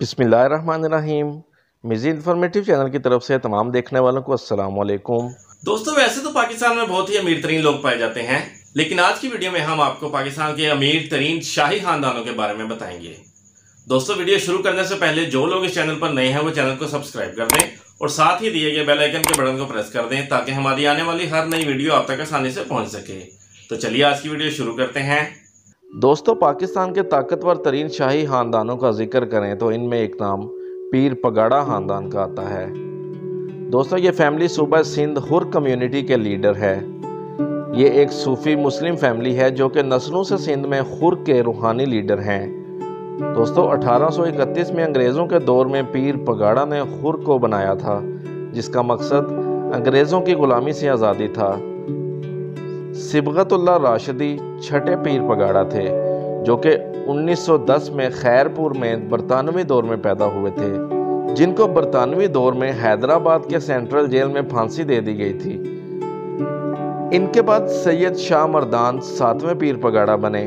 बिस्मिल्लाहिर्रहमानिर्रहीम। Mizzi informative channel की तरफ से तमाम देखने वालों को अस्सलाम वालेकुम। दोस्तों, वैसे तो पाकिस्तान में बहुत ही अमीर तरीन लोग पाए जाते हैं, लेकिन आज की वीडियो में हम आपको पाकिस्तान के अमीर तरीन शाही खानदानों के बारे में बताएंगे। दोस्तों, वीडियो शुरू करने से पहले जो लोग इस चैनल पर नए हैं वो चैनल को सब्सक्राइब कर दें और साथ ही दिए गए बेल आइकन के बटन को प्रेस कर दें ताकि हमारी आने वाली हर नई वीडियो आप तक आसानी से पहुंच सके। तो चलिए आज की वीडियो शुरू करते हैं। दोस्तों, पाकिस्तान के ताकतवर तरीन शाही खानदानों का जिक्र करें तो इनमें एक नाम पीर पगाड़ा खानदान का आता है। दोस्तों, ये फैमिली सूबा सिंध हुर कम्युनिटी के लीडर है। ये एक सूफी मुस्लिम फैमिली है जो कि नस्लों से सिंध में हुर के रूहानी लीडर हैं। दोस्तों, 1831 में अंग्रेज़ों के दौर में पीर पगाड़ा ने हुर को बनाया था, जिसका मकसद अंग्रेज़ों की गुलामी से आज़ादी था। सिबगतुल्लाह राशिदी छठे पीर पगाड़ा थे जो कि 1910 में खैरपुर में बरतानवी दौर में पैदा हुए थे, जिनको बरतानवी दौर में हैदराबाद के सेंट्रल जेल में फांसी दे दी गई थी। इनके बाद सैयद शाह मर्दान सातवें पीर पगाड़ा बने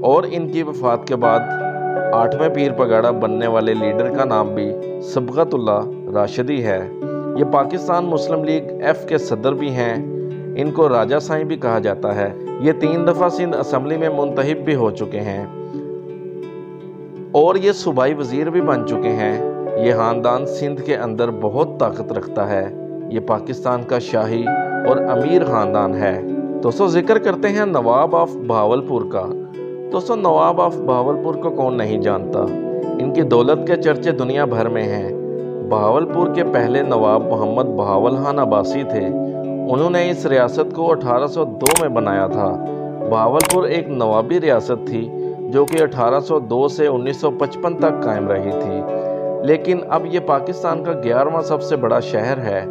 और इनकी वफात के बाद आठवें पीर पगाड़ा बनने वाले लीडर का नाम भी सिबगतुल्लाह राशिदी है। ये पाकिस्तान मुस्लिम लीग एफ के सदर भी हैं। इनको राजा साईं भी कहा जाता है। ये 3 दफ़ा सिंध असम्बली में मुंतखब भी हो चुके हैं और ये सूबाई वजीर भी बन चुके हैं। ये खानदान सिंध के अंदर बहुत ताकत रखता है। ये पाकिस्तान का शाही और अमीर खानदान है। दोस्तों, जिक्र करते हैं नवाब ऑफ बहावलपुर का। दोस्तों, नवाब ऑफ बहावलपुर को कौन नहीं जानता। इनकी दौलत के चर्चे दुनिया भर में हैं। बहावलपुर के पहले नवाब मोहम्मद बहावल खान अब्बासी थे। उन्होंने इस रियासत को 1802 में बनाया था। बहावलपुर एक नवाबी रियासत थी जो कि 1802 से 1955 तक कायम रही थी, लेकिन अब ये पाकिस्तान का 11वां सबसे बड़ा शहर है।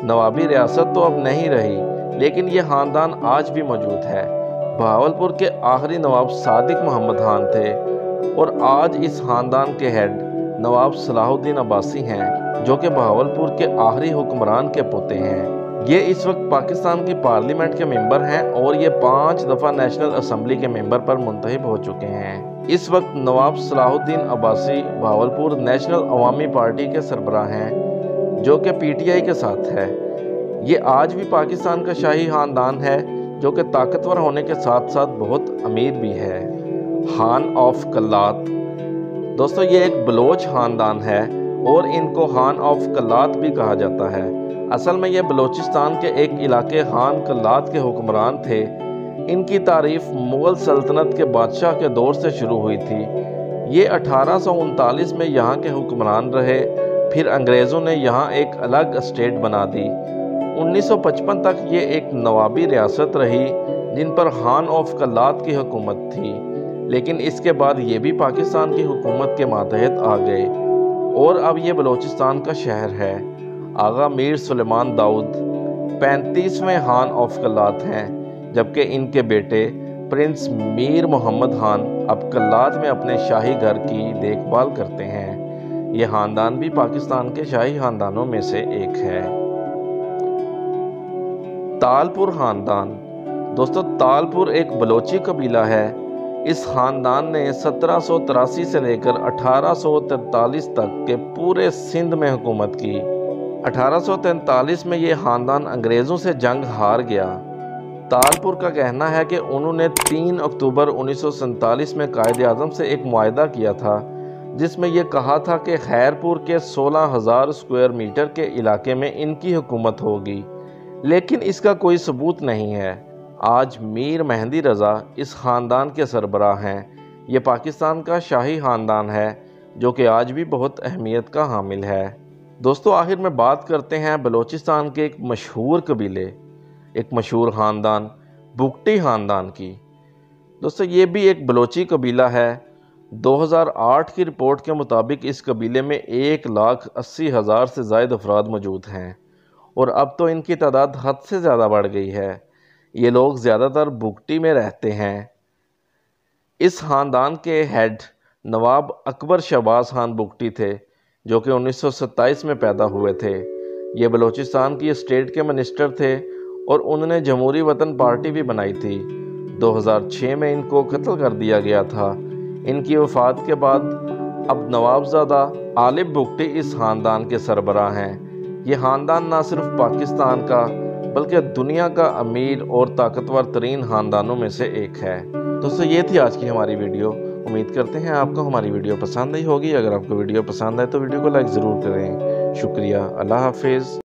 नवाबी रियासत तो अब नहीं रही, लेकिन ये ख़ानदान आज भी मौजूद है। बहावलपुर के आखिरी नवाब सादिक मोहम्मद खान थे और आज इस ख़ानदान के हेड नवाब सलाहुद्दीन अब्बासी हैं, जो कि बहावलपुर के आखिरी हुक्मरान के पोते हैं। ये इस वक्त पाकिस्तान की पार्लियामेंट के मेंबर हैं और ये 5 दफ़ा नेशनल असम्बली के मेंबर पर मुंतखब हो चुके हैं। इस वक्त नवाब सलाहुद्दीन अब्बासी बहावलपुर नेशनल अवामी पार्टी के सरबराह हैं, जो कि पीटीआई के साथ है। ये आज भी पाकिस्तान का शाही खानदान है जो कि ताकतवर होने के साथ साथ बहुत अमीर भी है। खान ऑफ कल्लात। दोस्तों, ये एक बलोच खानदान है और इनको खान ऑफ कल्लात भी कहा जाता है। असल में ये बलोचिस्तान के एक इलाके खान कल्लात के हुक्मरान थे। इनकी तारीफ मुग़ल सल्तनत के बादशाह के दौर से शुरू हुई थी। ये 1839 में यहाँ के हुक्मरान रहे। फिर अंग्रेज़ों ने यहाँ एक अलग स्टेट बना दी। 1955 तक ये एक नवाबी रियासत रही जिन पर खान ऑफ कल्लात की हुकूमत थी, लेकिन इसके बाद ये भी पाकिस्तान की हुकूमत के मातहत आ गए और अब ये बलोचिस्तान का शहर है। आगा मीर सुलेमान दाऊद 35वें खान ऑफ कल्लात हैं, जबकि इनके बेटे प्रिंस मीर मोहम्मद खान अब कल्लात में अपने शाही घर की देखभाल करते हैं। ये खानदान भी पाकिस्तान के शाही खानदानों में से एक है। तालपुर खानदान। दोस्तों, तालपुर एक बलोची कबीला है। इस खानदान ने 1783 से लेकर 1843 तक के पूरे सिंध में हुकूमत की। 1843 में ये ख़ानदान अंग्रेज़ों से जंग हार गया। तालपुर का कहना है कि उन्होंने 3 अक्टूबर 1947 में कायद आज़म से एक मुआहदा किया था, जिसमें यह कहा था कि खैरपुर के 16,000 स्क्वायर मीटर के इलाके में इनकी हुकूमत होगी, लेकिन इसका कोई सबूत नहीं है। आज मीर मेहंदी रज़ा इस ख़ानदान के सरबराह हैं। ये पाकिस्तान का शाही ख़ानदान है जो कि आज भी बहुत अहमियत का हामिल है। दोस्तों, आखिर में बात करते हैं बलोचिस्तान के एक मशहूर कबीले, एक मशहूर ख़ानदान बुगटी ख़ानदान की। दोस्तों, ये भी एक बलोची कबीला है। 2008 की रिपोर्ट के मुताबिक इस कबीले में 1,80,000 से ज़ायद अफराद मौजूद हैं और अब तो इनकी तादाद हद से ज़्यादा बढ़ गई है। ये लोग ज़्यादातर बुगटी में रहते हैं। इस ख़ानदान के हेड नवाब अकबर शहबाज खान बुगटी थे, जो कि 1927 में पैदा हुए थे। ये बलोचिस्तान की स्टेट के मिनिस्टर थे और उन्होंने जमहूरी वतन पार्टी भी बनाई थी। 2006 में इनको कत्ल कर दिया गया था। इनकी वफ़ात के बाद اب नवाबजादा आलिम भुट्टो इस खानदान के सरबराह हैं। ये खानदान ना सिर्फ पाकिस्तान का बल्कि दुनिया का अमीर और ताकतवर तरीन खानदानों में से एक है। दोस्तों ये थी आज की हमारी वीडियो। उम्मीद करते हैं आपको हमारी वीडियो पसंद आई होगी। अगर आपको वीडियो पसंद आए तो वीडियो को लाइक ज़रूर करें। शुक्रिया। अल्लाह हाफिज़।